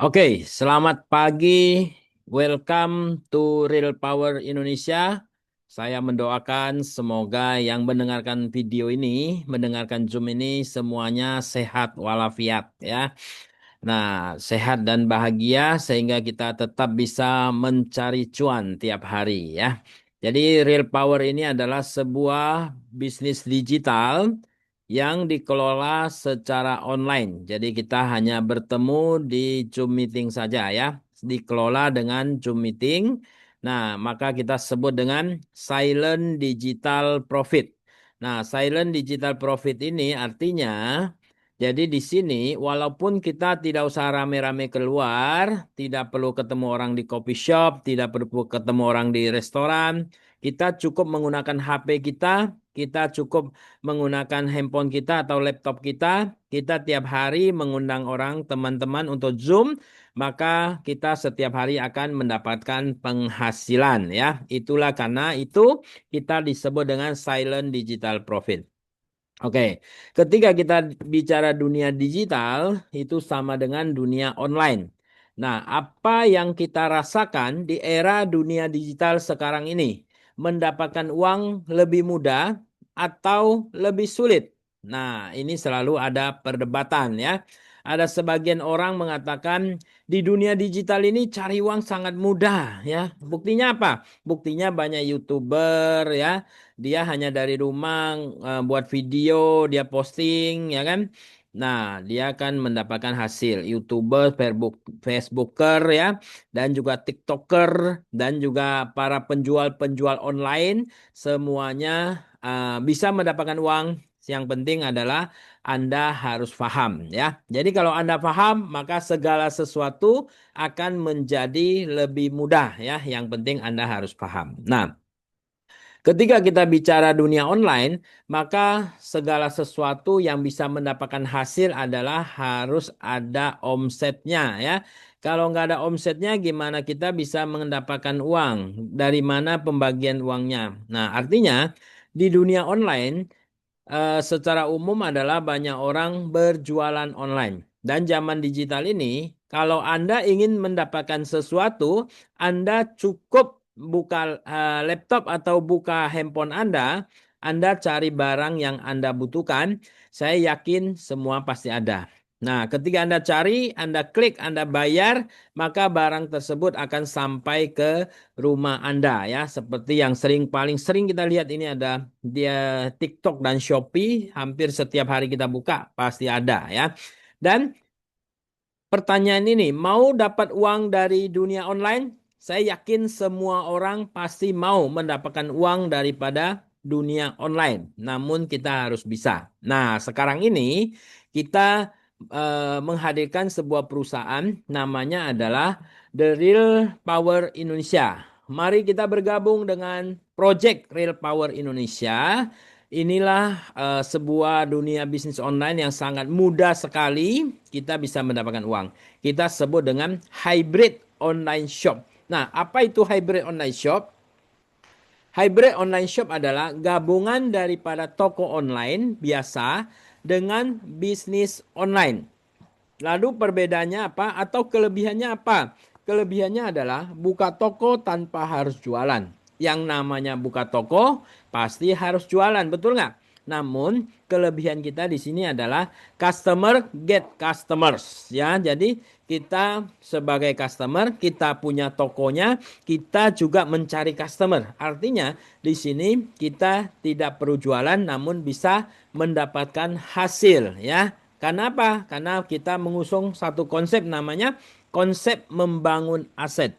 Oke, selamat pagi. Welcome to Real Power Indonesia. Saya mendoakan semoga yang mendengarkan video ini, mendengarkan Zoom ini semuanya sehat walafiat ya. Nah, sehat dan bahagia sehingga kita tetap bisa mencari cuan tiap hari ya. Jadi Real Power ini adalah sebuah bisnis digital yang dikelola secara online. Jadi kita hanya bertemu di Zoom meeting saja ya. Dikelola dengan Zoom meeting. Nah, maka kita sebut dengan silent digital profit. Nah, silent digital profit ini artinya jadi di sini walaupun kita tidak usah rame-rame keluar, tidak perlu ketemu orang di coffee shop, tidak perlu ketemu orang di restoran, kita cukup menggunakan HP kita cukup menggunakan handphone kita atau laptop kita tiap hari mengundang orang teman-teman untuk Zoom, maka kita setiap hari akan mendapatkan penghasilan ya. Itulah karena itu kita disebut dengan silent digital profit. Oke, ketika kita bicara dunia digital, itu sama dengan dunia online. Nah, apa yang kita rasakan di era dunia digital sekarang ini? Mendapatkan uang lebih mudah atau lebih sulit? Nah, ini selalu ada perdebatan ya. Ada sebagian orang mengatakan di dunia digital ini cari uang sangat mudah ya. Buktinya apa? Buktinya banyak YouTuber ya, dia hanya dari rumah buat video, dia posting, ya kan? Nah, dia akan mendapatkan hasil. YouTuber, Facebooker, ya, dan juga TikToker, dan juga para penjual-penjual online, semuanya bisa mendapatkan uang. Yang penting adalah Anda harus paham, ya. Jadi kalau Anda paham, maka segala sesuatu akan menjadi lebih mudah, ya. Yang penting Anda harus paham. Nah, ketika kita bicara dunia online, maka segala sesuatu yang bisa mendapatkan hasil adalah harus ada omsetnya ya. Kalau nggak ada omsetnya, gimana kita bisa mendapatkan uang? Dari mana pembagian uangnya? Nah, artinya di dunia online secara umum adalah banyak orang berjualan online. Dan zaman digital ini, kalau Anda ingin mendapatkan sesuatu, Anda cukup buka laptop atau buka handphone Anda cari barang yang Anda butuhkan, saya yakin semua pasti ada. Nah, ketika Anda cari, Anda klik, Anda bayar, maka barang tersebut akan sampai ke rumah Anda ya. Seperti yang paling sering kita lihat ini ada dia TikTok dan Shopee, hampir setiap hari kita buka pasti ada ya. Dan pertanyaan ini, mau dapat uang dari dunia online? Saya yakin semua orang pasti mau mendapatkan uang daripada dunia online. Namun kita harus bisa. Nah, sekarang ini kita menghadirkan sebuah perusahaan namanya adalah The Real Power Indonesia. Mari kita bergabung dengan Project Real Power Indonesia. Inilah sebuah dunia bisnis online yang sangat mudah sekali kita bisa mendapatkan uang. Kita sebut dengan hybrid online shop. Nah, apa itu hybrid online shop? Hybrid online shop adalah gabungan daripada toko online biasa dengan bisnis online. Lalu perbedaannya apa atau kelebihannya apa? Kelebihannya adalah buka toko tanpa harus jualan. Yang namanya buka toko pasti harus jualan, betul nggak? Namun kelebihan kita di sini adalah customer get customers ya. Jadi kita sebagai customer, kita punya tokonya, kita juga mencari customer. Artinya di sini kita tidak perlu jualan namun bisa mendapatkan hasil ya. Karena apa? Karena kita mengusung satu konsep namanya konsep membangun aset.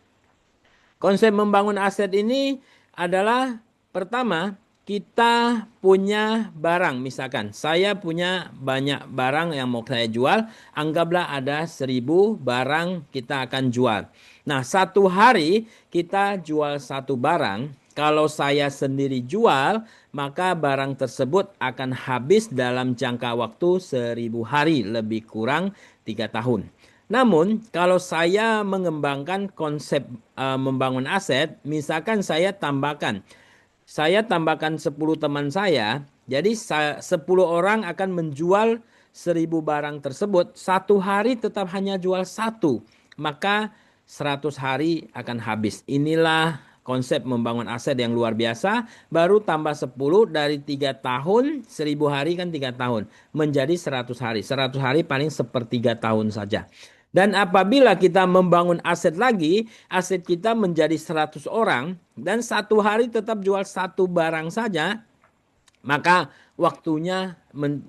Konsep membangun aset ini adalah pertama kita punya barang, misalkan saya punya banyak barang yang mau saya jual, anggaplah ada 1.000 barang kita akan jual. Nah, satu hari kita jual satu barang, kalau saya sendiri jual, maka barang tersebut akan habis dalam jangka waktu 1.000 hari, lebih kurang 3 tahun. Namun, kalau saya mengembangkan konsep membangun aset, misalkan saya tambahkan 10 teman saya, jadi 10 orang akan menjual 1.000 barang tersebut, satu hari tetap hanya jual satu. maka 100 hari akan habis. Inilah konsep membangun aset yang luar biasa. Baru tambah 10 dari 3 tahun, 1000 hari kan 3 tahun. Menjadi 100 hari. 100 hari paling sepertiga tahun saja. Dan apabila kita membangun aset lagi, aset kita menjadi 100 orang, dan satu hari tetap jual satu barang saja, maka waktunya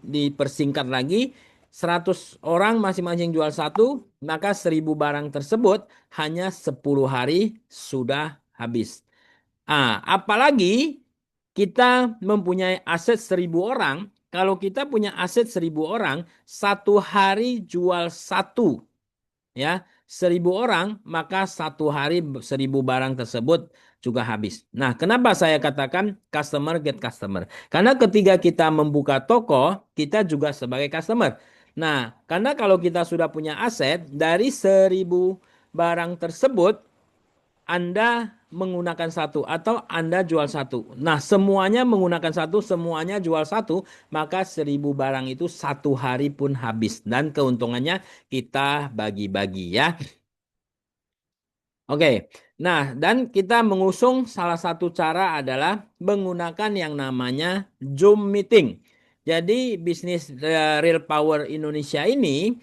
dipersingkat lagi, 100 orang masing-masing jual satu, maka 1000 barang tersebut hanya 10 hari sudah habis. Apalagi kita mempunyai aset 1000 orang, kalau kita punya aset 1000 orang, satu hari jual satu, ya, 1000 orang, maka satu hari 1000 barang tersebut juga habis. Nah, kenapa saya katakan customer get customer? Karena ketika kita membuka toko, kita juga sebagai customer. Nah, karena kalau kita sudah punya aset, dari 1000 barang tersebut, Anda menggunakan satu atau Anda jual satu. Nah, semuanya menggunakan satu, semuanya jual satu, maka 1000 barang itu satu hari pun habis. Dan keuntungannya kita bagi-bagi, ya. Oke, nah, dan kita mengusung salah satu cara adalah menggunakan yang namanya Zoom meeting. Jadi bisnis Real Power Indonesia ini,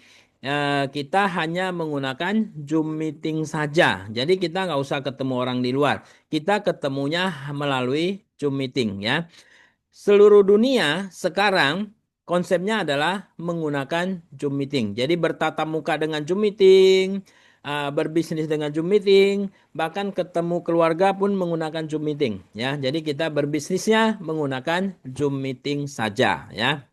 kita hanya menggunakan Zoom meeting saja. Jadi kita nggak usah ketemu orang di luar. Kita ketemunya melalui Zoom meeting, ya. Seluruh dunia sekarang konsepnya adalah menggunakan Zoom meeting. Jadi bertatap muka dengan Zoom meeting, berbisnis dengan Zoom meeting, bahkan ketemu keluarga pun menggunakan Zoom meeting, ya. Jadi kita berbisnisnya menggunakan Zoom meeting saja, ya.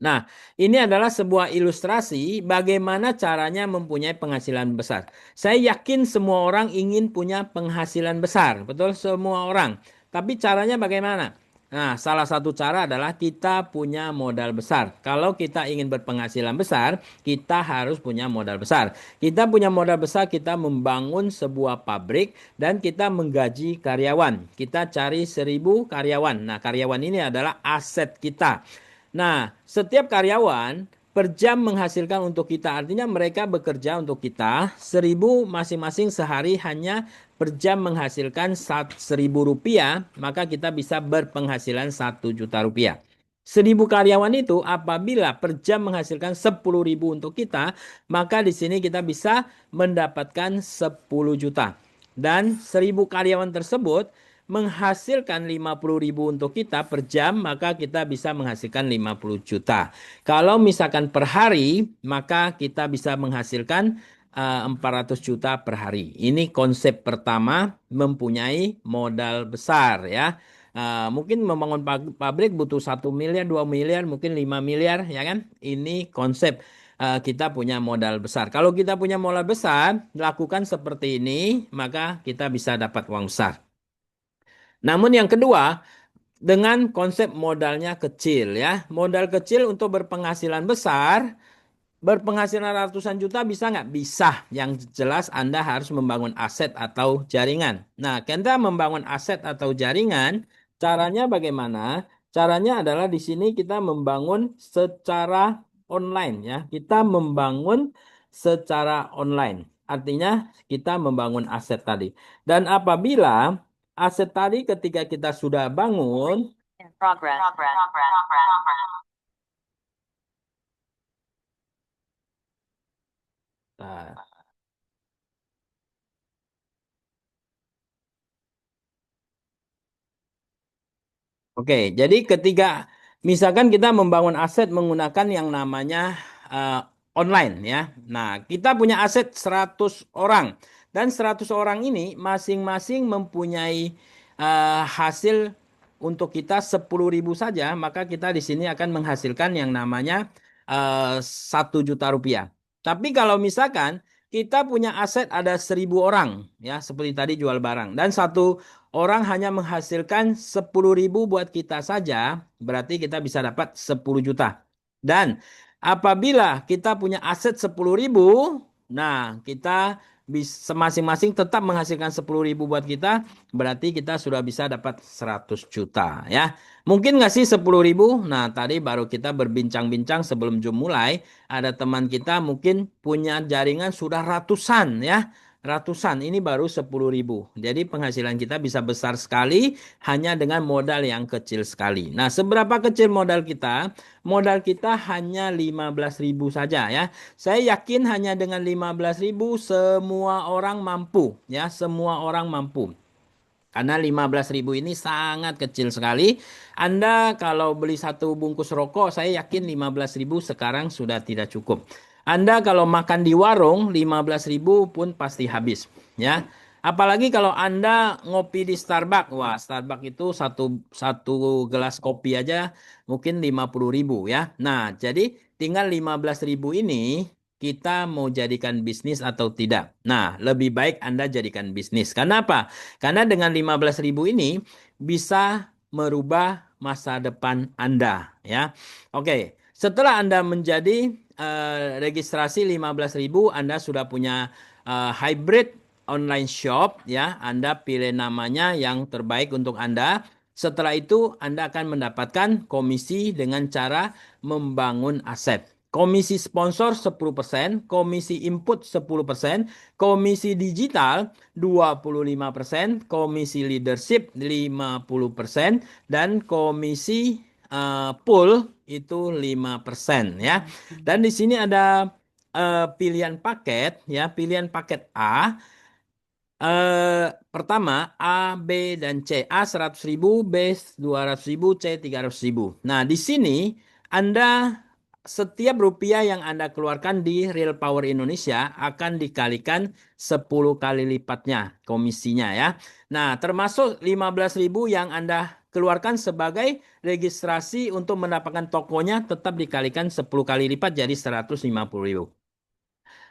Nah, ini adalah sebuah ilustrasi bagaimana caranya mempunyai penghasilan besar. Saya yakin semua orang ingin punya penghasilan besar, betul? Semua orang. Tapi caranya bagaimana? Nah, salah satu cara adalah kita punya modal besar. Kalau kita ingin berpenghasilan besar, kita harus punya modal besar. Kita punya modal besar, kita membangun sebuah pabrik dan kita menggaji karyawan. Kita cari 1000 karyawan. Nah, karyawan ini adalah aset kita. Nah, setiap karyawan per jam menghasilkan untuk kita. Artinya mereka bekerja untuk kita 1000 masing-masing sehari, hanya per jam menghasilkan 1000 rupiah. Maka kita bisa berpenghasilan 1 juta rupiah. 1000 karyawan itu apabila per jam menghasilkan 10.000 untuk kita, maka di sini kita bisa mendapatkan 10 juta. Dan 1000 karyawan tersebut menghasilkan 50.000 untuk kita per jam, maka kita bisa menghasilkan 50 juta. Kalau misalkan per hari, maka kita bisa menghasilkan 400 juta per hari. Ini konsep pertama, mempunyai modal besar, ya. Mungkin membangun pabrik butuh 1 miliar, 2 miliar, mungkin 5 miliar, ya kan? Ini konsep kita punya modal besar. Kalau kita punya modal besar, lakukan seperti ini, maka kita bisa dapat uang besar. Namun yang kedua, dengan konsep modalnya kecil, ya. Modal kecil untuk berpenghasilan besar, berpenghasilan ratusan juta bisa nggak? Bisa. Yang jelas Anda harus membangun aset atau jaringan. Nah, kita membangun aset atau jaringan, caranya bagaimana? Caranya adalah di sini kita membangun secara online, ya. Kita membangun secara online. Artinya kita membangun aset tadi. Dan apabila aset tadi ketika kita sudah bangun, nah, oke, jadi ketika misalkan kita membangun aset menggunakan yang namanya eh, online, ya. Nah, kita punya aset 100 orang, dan 100 orang ini masing-masing mempunyai hasil untuk kita 10.000 saja, maka kita di sini akan menghasilkan yang namanya 1 juta rupiah. Tapi kalau misalkan kita punya aset ada 1000 orang, ya, seperti tadi jual barang, dan satu orang hanya menghasilkan 10.000 buat kita saja, berarti kita bisa dapat 10 juta. Dan apabila kita punya aset 10.000, nah, kita masing-masing tetap menghasilkan 10.000 buat kita, berarti kita sudah bisa dapat 100 juta ya. Mungkin nggak sih 10.000? Nah, tadi baru kita berbincang-bincang sebelum Zoom mulai, ada teman kita mungkin punya jaringan sudah ratusan ya. Ratusan, ini baru 10.000. Jadi penghasilan kita bisa besar sekali hanya dengan modal yang kecil sekali. Nah, seberapa kecil modal kita? Modal kita hanya 15.000 saja ya. Saya yakin hanya dengan 15.000 semua orang mampu ya, semua orang mampu. Karena 15.000 ini sangat kecil sekali. Anda kalau beli satu bungkus rokok, saya yakin 15.000 sekarang sudah tidak cukup. Anda kalau makan di warung, 15.000 pun pasti habis. Ya. Apalagi kalau Anda ngopi di Starbucks. Wah, Starbucks itu satu gelas kopi aja mungkin 50.000 ya. Nah, jadi tinggal 15.000 ini kita mau jadikan bisnis atau tidak. Nah, lebih baik Anda jadikan bisnis. Kenapa? Karena dengan 15.000 ini bisa merubah masa depan Anda ya. Oke, setelah Anda menjadi registrasi 15.000, Anda sudah punya hybrid online shop ya. Anda pilih namanya yang terbaik untuk Anda. Setelah itu Anda akan mendapatkan komisi dengan cara membangun aset. Komisi sponsor 10%, komisi input 10%, komisi digital 25%, komisi leadership 50%, dan komisi pool itu 5% ya. Dan di sini ada pilihan paket ya, pilihan paket A. Pertama A, B, dan C. A 100.000, B 200.000, C 300.000. Nah, di sini Anda setiap rupiah yang Anda keluarkan di Real Power Indonesia akan dikalikan 10 kali lipatnya komisinya ya. Nah, termasuk 15.000 yang Anda keluarkan sebagai registrasi untuk mendapatkan tokonya tetap dikalikan 10 kali lipat jadi 150.000.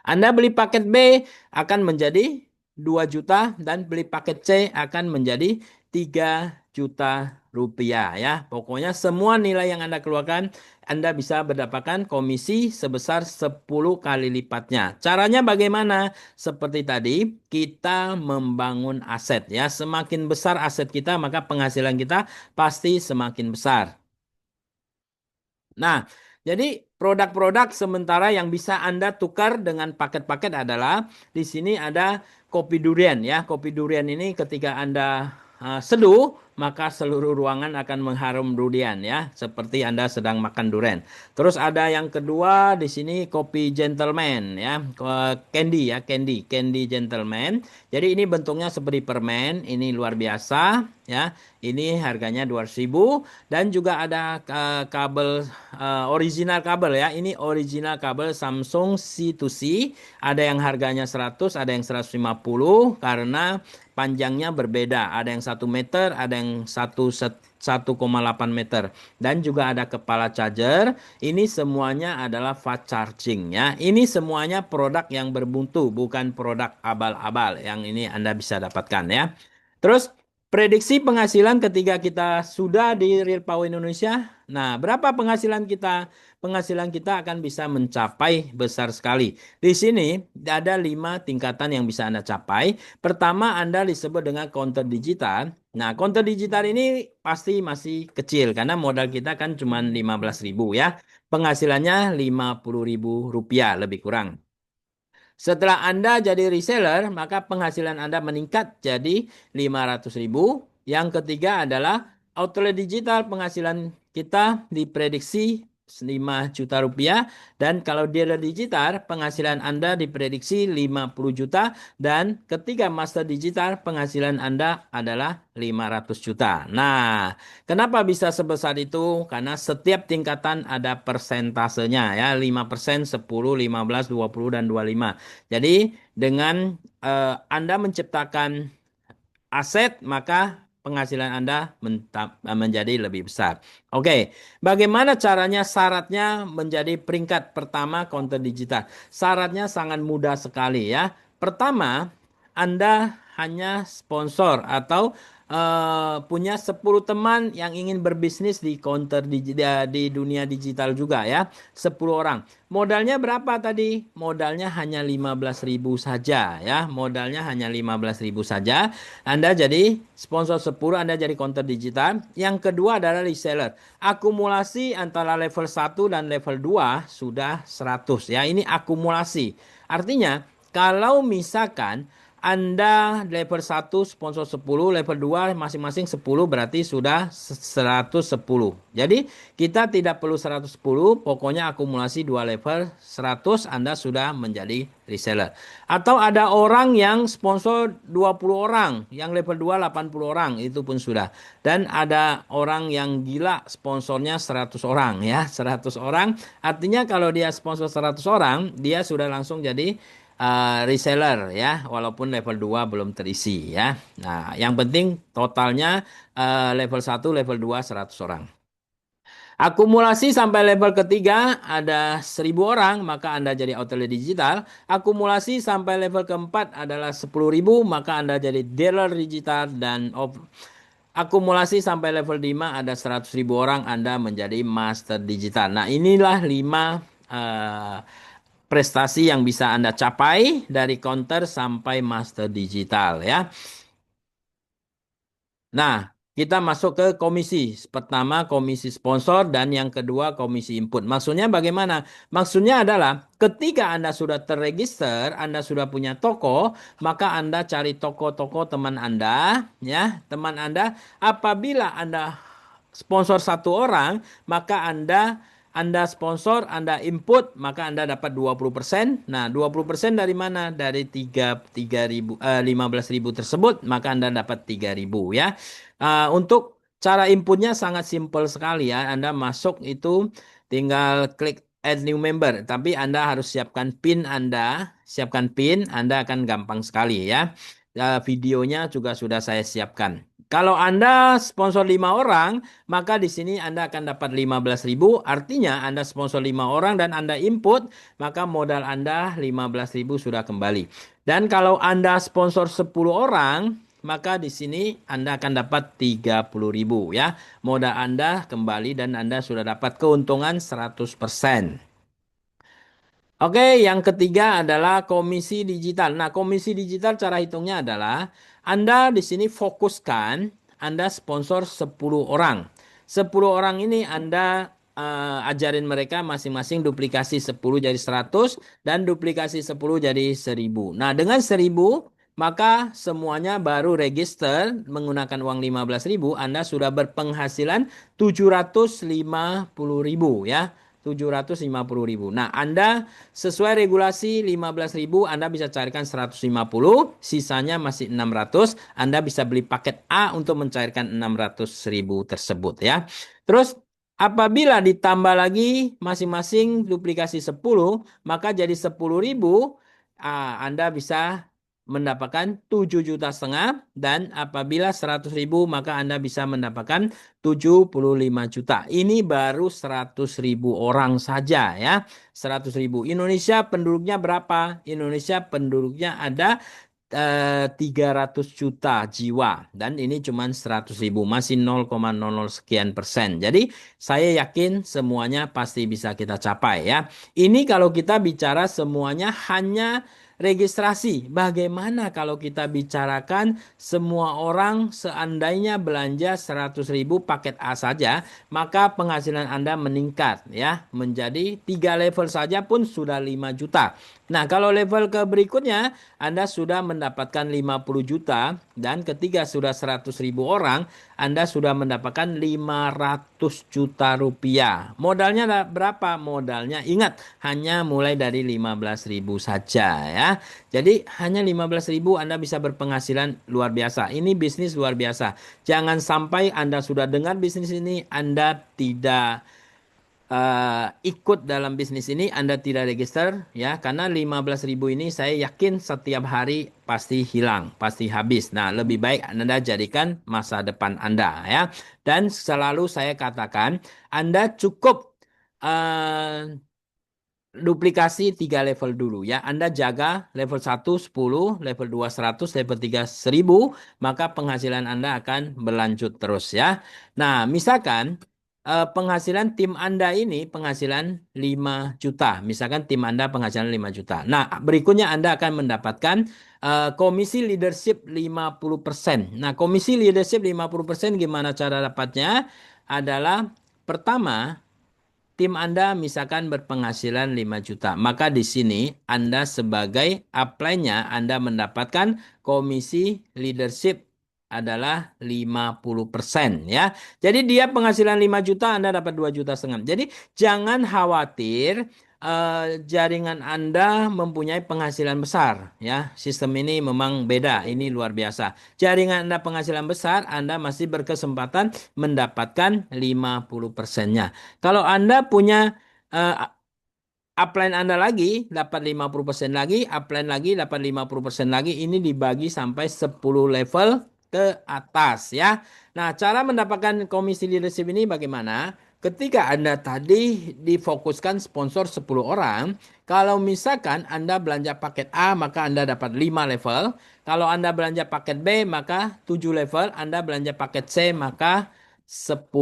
Anda beli paket B akan menjadi 2 juta dan beli paket C akan menjadi 3 juta rupiah ya. Pokoknya semua nilai yang Anda keluarkan Anda bisa mendapatkan komisi sebesar 10 kali lipatnya. Caranya bagaimana? Seperti tadi, kita membangun aset ya. Semakin besar aset kita, maka penghasilan kita pasti semakin besar. Nah, jadi produk-produk sementara yang bisa Anda tukar dengan paket-paket adalah di sini ada kopi durian ya. Kopi durian ini ketika Anda seduh, maka seluruh ruangan akan mengharum durian ya, seperti Anda sedang makan durian. Terus ada yang kedua di sini kopi gentleman ya, candy ya, candy gentleman. Jadi ini bentuknya seperti permen, ini luar biasa ya. Ini harganya 200.000 dan juga ada kabel original kabel ya. Ini original kabel Samsung C2C. Ada yang harganya 100, ada yang 150 karena panjangnya berbeda. Ada yang 1 meter, ada yang 1,8 meter. Dan juga ada kepala charger. Ini semuanya adalah fast charging ya. Ini semuanya produk yang bermutu, bukan produk abal-abal yang ini Anda bisa dapatkan ya. Terus prediksi penghasilan ketika kita sudah di Real Power Indonesia. Nah, berapa penghasilan kita? Penghasilan kita akan bisa mencapai besar sekali. Di sini ada 5 tingkatan yang bisa Anda capai. Pertama, Anda disebut dengan counter digital. Nah, counter digital ini pasti masih kecil karena modal kita kan cuma 15.000 ya. Penghasilannya 50.000 rupiah lebih kurang. Setelah Anda jadi reseller, maka penghasilan Anda meningkat jadi 500.000. Yang ketiga adalah outlet digital, penghasilan kita diprediksi 5 juta rupiah. Dan kalau dealer digital, penghasilan Anda diprediksi 50 juta. Dan ketiga master digital, penghasilan Anda adalah 500 juta. Nah, kenapa bisa sebesar itu? Karena setiap tingkatan ada persentasenya ya, 5%, 10, 15, 20, dan 25. Jadi dengan Anda menciptakan aset, maka penghasilan Anda menjadi lebih besar. Oke, bagaimana caranya? Syaratnya menjadi peringkat pertama counter digital. Syaratnya sangat mudah sekali ya. Pertama, Anda hanya sponsor atau punya 10 teman yang ingin berbisnis di counter di dunia digital juga ya. 10 orang. Modalnya berapa tadi? Modalnya hanya 15.000 saja ya. Modalnya hanya 15.000 saja. Anda jadi sponsor 10, Anda jadi counter digital. Yang kedua adalah reseller. Akumulasi antara level 1 dan level 2 sudah 100 ya. Ini akumulasi. Artinya kalau misalkan anda level 1 sponsor 10, level 2 masing-masing 10 berarti sudah 110. Jadi kita tidak perlu 110, pokoknya akumulasi 2 level 100 Anda sudah menjadi reseller. Atau ada orang yang sponsor 20 orang, yang level 2 80 orang, itu pun sudah. Dan ada orang yang gila sponsornya 100 orang ya, 100 orang. Artinya kalau dia sponsor 100 orang, dia sudah langsung jadi reseller ya, walaupun level 2 belum terisi ya. Nah, yang penting totalnya level 1, level 2 100 orang. Akumulasi sampai level ketiga ada 1.000 orang, maka Anda jadi outlet digital. Akumulasi sampai level keempat adalah 10.000, maka Anda jadi dealer digital. Dan akumulasi sampai level 5 ada 100.000 orang, Anda menjadi master digital. Nah, inilah 5 prestasi yang bisa Anda capai dari counter sampai master digital ya. Nah, kita masuk ke komisi. Pertama komisi sponsor dan yang kedua komisi input. Maksudnya bagaimana? Maksudnya adalah ketika Anda sudah terregister, Anda sudah punya toko, maka Anda cari toko-toko teman Anda, ya, teman Anda. Apabila Anda sponsor satu orang, maka Anda sponsor, Anda input, maka Anda dapat 20%. Nah, 20% dari mana? Dari 15.000 tersebut, maka Anda dapat 3.000 ya. Untuk cara inputnya sangat simpel sekali ya. Anda masuk itu tinggal klik add new member. Tapi Anda harus siapkan PIN Anda. Siapkan PIN, Anda akan gampang sekali ya. Videonya juga sudah saya siapkan. Kalau Anda sponsor 5 orang, maka di sini Anda akan dapat 15.000. Artinya Anda sponsor 5 orang dan Anda input, maka modal Anda 15.000 sudah kembali. Dan kalau Anda sponsor 10 orang, maka di sini Anda akan dapat 30.000 ya. Modal Anda kembali dan Anda sudah dapat keuntungan 100%. Oke, yang ketiga adalah komisi digital. Nah, komisi digital cara hitungnya adalah Anda di sini fokuskan Anda sponsor 10 orang. 10 orang ini Anda ajarin mereka masing-masing duplikasi 10 jadi 100 dan duplikasi 10 jadi 1.000. Nah, dengan 1.000 maka semuanya baru register menggunakan uang 15.000, Anda sudah berpenghasilan 750.000 ya. 750.000. Nah, Anda sesuai regulasi 15.000, Anda bisa carikan 150, sisanya masih 600. Anda bisa beli paket A untuk mencairkan 600.000 tersebut ya. Terus apabila ditambah lagi masing-masing duplikasi 10, maka jadi 10.000. Anda bisa mendapatkan 7,5 juta dan apabila 100.000 maka Anda bisa mendapatkan 75 juta. Ini baru 100.000 orang saja ya. 100.000. Indonesia penduduknya berapa? Indonesia penduduknya ada 300 juta jiwa dan ini cuma 100.000, masih 0,00 sekian persen. Jadi saya yakin semuanya pasti bisa kita capai ya. Ini kalau kita bicara semuanya hanya registrasi. Bagaimana kalau kita bicarakan semua orang seandainya belanja 100.000 paket A saja, maka penghasilan Anda meningkat ya menjadi 3 level saja pun sudah 5 juta. Nah, kalau level ke berikutnya Anda sudah mendapatkan 50 juta dan ketika sudah 100.000 orang, Anda sudah mendapatkan 500 juta rupiah. Modalnya berapa? Modalnya ingat hanya mulai dari 15.000 saja ya. Jadi hanya 15.000 Anda bisa berpenghasilan luar biasa. Ini bisnis luar biasa. Jangan sampai Anda sudah dengar bisnis ini, Anda tidak ikut dalam bisnis ini, Anda tidak register ya, karena 15.000 ini saya yakin setiap hari pasti hilang, pasti habis. Nah, lebih baik Anda jadikan masa depan Anda ya. Dan selalu saya katakan, Anda cukup uh, duplikasi 3 level dulu ya. Anda jaga level 1 10, level 2 100, level 3 1000, maka penghasilan Anda akan berlanjut terus ya. Nah, misalkan penghasilan tim Anda ini penghasilan 5 juta. Misalkan tim Anda penghasilan 5 juta. Nah, berikutnya Anda akan mendapatkan komisi leadership 50%. Nah, komisi leadership 50% gimana cara dapatnya? Adalah pertama, tim Anda misalkan berpenghasilan 5 juta. Maka di sini Anda sebagai upline-nya Anda mendapatkan komisi leadership adalah 50% ya. Jadi dia penghasilan 5 juta Anda dapat 2,5 juta. Jadi jangan khawatir jaringan Anda mempunyai penghasilan besar ya. Sistem ini memang beda, ini luar biasa. Jaringan Anda penghasilan besar, Anda masih berkesempatan mendapatkan 50%-nya. Kalau Anda punya eh, upline Anda lagi dapat 50% lagi, upline lagi dapat 50% lagi, ini dibagi sampai 10 level ke atas ya. Nah, cara mendapatkan komisi leadership ini bagaimana? Ketika Anda tadi difokuskan sponsor 10 orang, kalau misalkan Anda belanja paket A, maka Anda dapat 5 level. Kalau Anda belanja paket B, maka 7 level. Anda belanja paket C, maka 10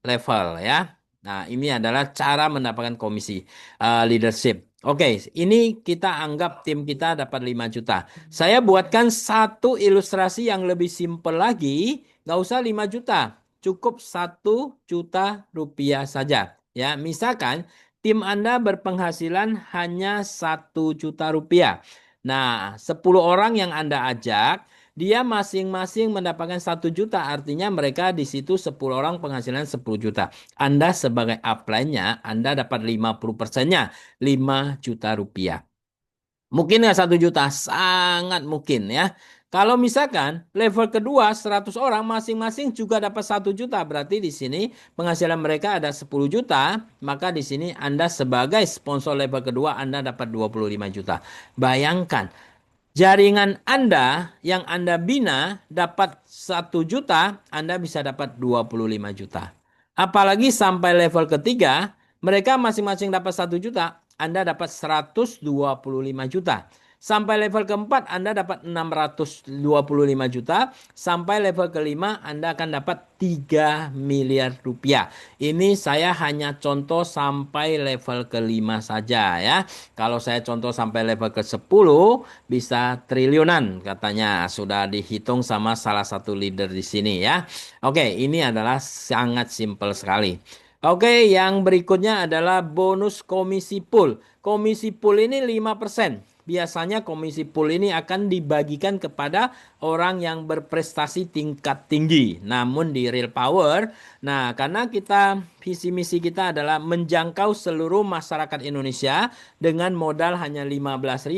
level ya. Nah, ini adalah cara mendapatkan komisi leadership. Oke, ini kita anggap tim kita dapat 5 juta. Saya buatkan satu ilustrasi yang lebih simpel lagi. Nggak usah 5 juta. Cukup 1 juta rupiah saja. Ya, misalkan tim Anda berpenghasilan hanya 1 juta rupiah. Nah, 10 orang yang Anda ajak, dia masing-masing mendapatkan 1 juta. Artinya mereka di situ 10 orang penghasilan 10 juta. Anda sebagai upline-nya, Anda dapat 50%-nya, 5 juta rupiah. Mungkin nggak 1 juta? Sangat mungkin ya. Kalau misalkan level kedua 100 orang masing-masing juga dapat 1 juta. Berarti di sini penghasilan mereka ada 10 juta. Maka di sini Anda sebagai sponsor level kedua Anda dapat 25 juta. Bayangkan. Jaringan Anda yang Anda bina dapat 1 juta, Anda bisa dapat 25 juta. Apalagi sampai level ketiga, mereka masing-masing dapat 1 juta, Anda dapat 125 juta. Sampai level keempat Anda dapat 625 juta. Sampai level kelima Anda akan dapat 3 miliar rupiah. Ini saya hanya contoh sampai level kelima saja ya. Kalau saya contoh sampai level ke-10 bisa triliunan katanya. Sudah dihitung sama salah satu leader di sini ya. Oke, ini adalah sangat simpel sekali. Oke, yang berikutnya adalah bonus komisi pool. Komisi pool ini 5%. Biasanya komisi pool ini akan dibagikan kepada orang yang berprestasi tingkat tinggi. Namun di Real Power, nah karena kita visi misi kita adalah menjangkau seluruh masyarakat Indonesia dengan modal hanya 15.000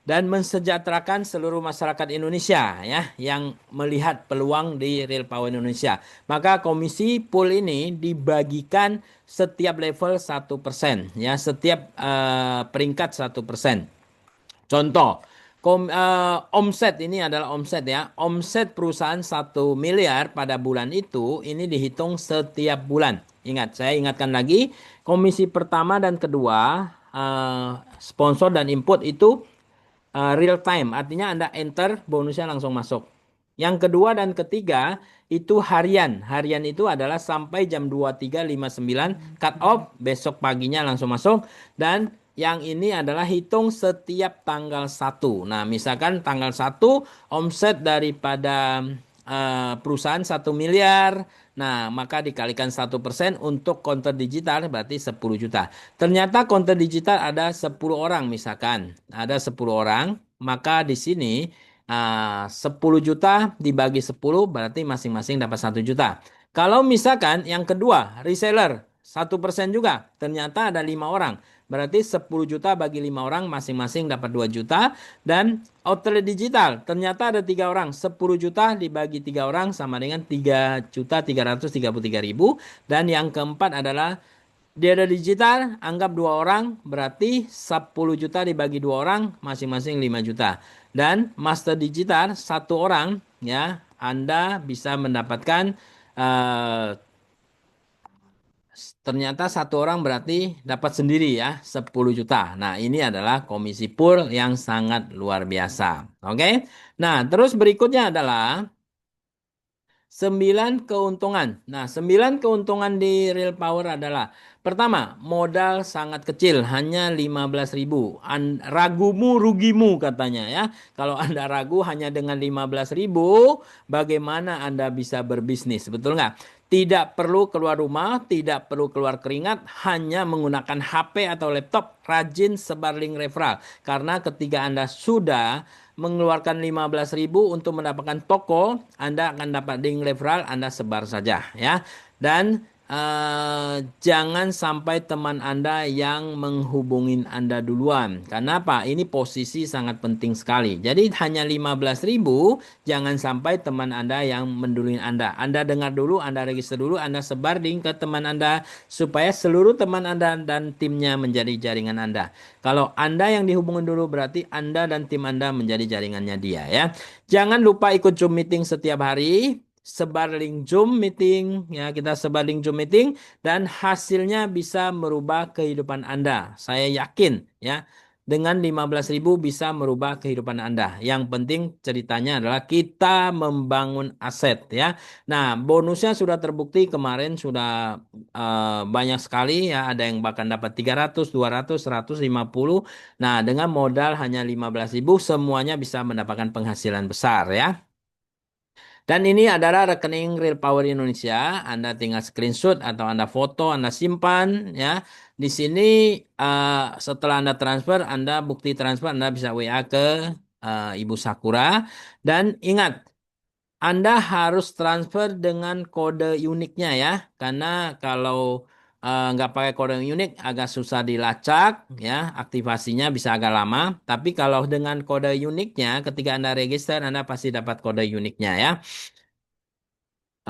dan mensejahterakan seluruh masyarakat Indonesia ya yang melihat peluang di Real Power Indonesia. Maka komisi pool ini dibagikan setiap level 1% ya, setiap peringkat 1%. Contoh, omset ini adalah omset ya. Omset perusahaan 1 miliar pada bulan itu ini dihitung setiap bulan. Ingat, saya ingatkan lagi, komisi pertama dan kedua sponsor dan input itu real time. Artinya Anda enter, bonusnya langsung masuk. Yang kedua dan ketiga itu harian. Harian itu adalah sampai jam 23.59 cut off, besok paginya langsung masuk. Dan yang ini adalah hitung setiap tanggal 1. Nah, misalkan tanggal 1 omset daripada perusahaan 1 miliar. Nah, maka dikalikan 1% untuk konter digital berarti 10 juta. Ternyata konten digital ada 10 orang misalkan. Ada 10 orang, maka di sini 10 juta dibagi 10 berarti masing-masing dapat 1 juta. Kalau misalkan yang kedua, reseller 1% juga, ternyata ada 5 orang. Berarti 10 juta bagi 5 orang masing-masing dapat 2 juta. Dan outlet digital ternyata ada 3 orang. 10 juta dibagi 3 orang sama dengan 3.333.000. Dan yang keempat adalah dia ada digital, anggap 2 orang, berarti 10 juta dibagi 2 orang, masing-masing 5 juta. Dan master digital, 1 orang, ya, Anda bisa mendapatkan ternyata satu orang berarti dapat sendiri ya 10 juta. Nah, ini adalah komisi pool yang sangat luar biasa. Oke. Nah, terus berikutnya adalah 9 keuntungan. Nah, 9 keuntungan di real power adalah pertama, modal sangat kecil, hanya 15.000. Ragumu rugimu katanya ya. Kalau Anda ragu hanya dengan 15.000, bagaimana Anda bisa berbisnis? Betul nggak? Tidak perlu keluar rumah, tidak perlu keluar keringat, hanya menggunakan HP atau laptop, rajin sebar link referral. Karena ketika Anda sudah mengeluarkan 15.000 untuk mendapatkan toko, Anda akan dapat link referral, Anda sebar saja ya. Dan jangan sampai teman Anda yang menghubungin Anda duluan. Karena apa? Ini posisi sangat penting sekali. Jadi hanya 15.000, jangan sampai teman Anda yang menduluin Anda. Anda dengar dulu, Anda register dulu, Anda sebar link ke teman Anda supaya seluruh teman Anda dan timnya menjadi jaringan Anda. Kalau Anda yang dihubungin dulu berarti Anda dan tim Anda menjadi jaringannya dia ya. Jangan lupa ikut Zoom meeting setiap hari. Sebar link Zoom meeting ya, kita sebar link Zoom meeting dan hasilnya bisa merubah kehidupan Anda. Saya yakin ya. Dengan 15.000 bisa merubah kehidupan Anda. Yang penting ceritanya adalah kita membangun aset ya. Nah, bonusnya sudah terbukti kemarin sudah banyak sekali ya. Ada yang bahkan dapat 300, 200, 150. Nah, dengan modal hanya 15.000 semuanya bisa mendapatkan penghasilan besar ya. Dan ini adalah rekening Real Power Indonesia. Anda tinggal screenshot atau Anda foto, Anda simpan ya. Di sini setelah Anda transfer, Anda bukti transfer Anda bisa WA ke Ibu Sakura. Dan ingat, Anda harus transfer dengan kode uniknya ya. Karena kalau nggak pakai kode unik agak susah dilacak ya. Aktivasinya bisa agak lama. Tapi kalau dengan kode uniknya ketika Anda register Anda pasti dapat kode uniknya ya.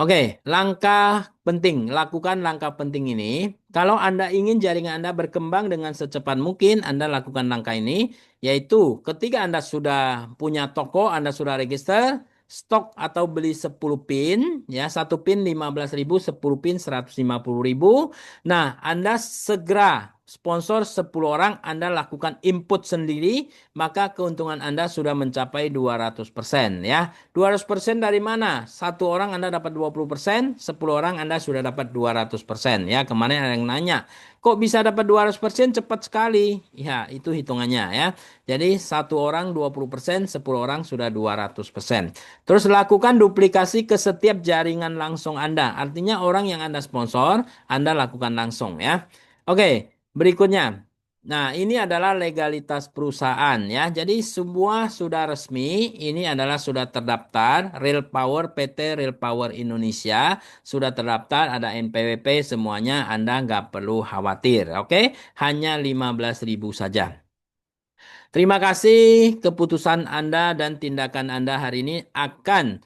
Oke, langkah penting. Lakukan langkah penting ini. Kalau Anda ingin jaringan Anda berkembang dengan secepat mungkin, Anda lakukan langkah ini, yaitu ketika Anda sudah punya toko, Anda sudah register, stok atau beli 10 pin, ya, satu pin 15.000, 10 pin 150.000. Nah, Anda segera sponsor 10 orang, Anda lakukan input sendiri, maka keuntungan Anda sudah mencapai 200% ya. 200% dari mana? Satu orang Anda dapat 20%, 10 orang Anda sudah dapat 200% ya. Kemarin ada yang nanya, kok bisa dapat 200% cepat sekali? Ya, itu hitungannya ya. Jadi satu orang 20%, 10 orang sudah 200%. Terus lakukan duplikasi ke setiap jaringan langsung Anda. Artinya orang yang Anda sponsor, Anda lakukan langsung ya. Oke, berikutnya. Nah, ini adalah legalitas perusahaan ya. Jadi semua sudah resmi, ini adalah sudah terdaftar Real Power PT Real Power Indonesia sudah terdaftar, ada NPWP semuanya, Anda nggak perlu khawatir. Oke, hanya 15.000 saja. Terima kasih keputusan Anda dan tindakan Anda hari ini akan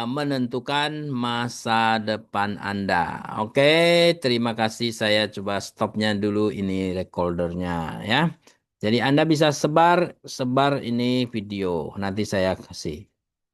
menentukan masa depan Anda. Oke, terima kasih. Saya coba stopnya dulu ini recordernya ya. Jadi Anda bisa sebar ini video. Nanti saya kasih.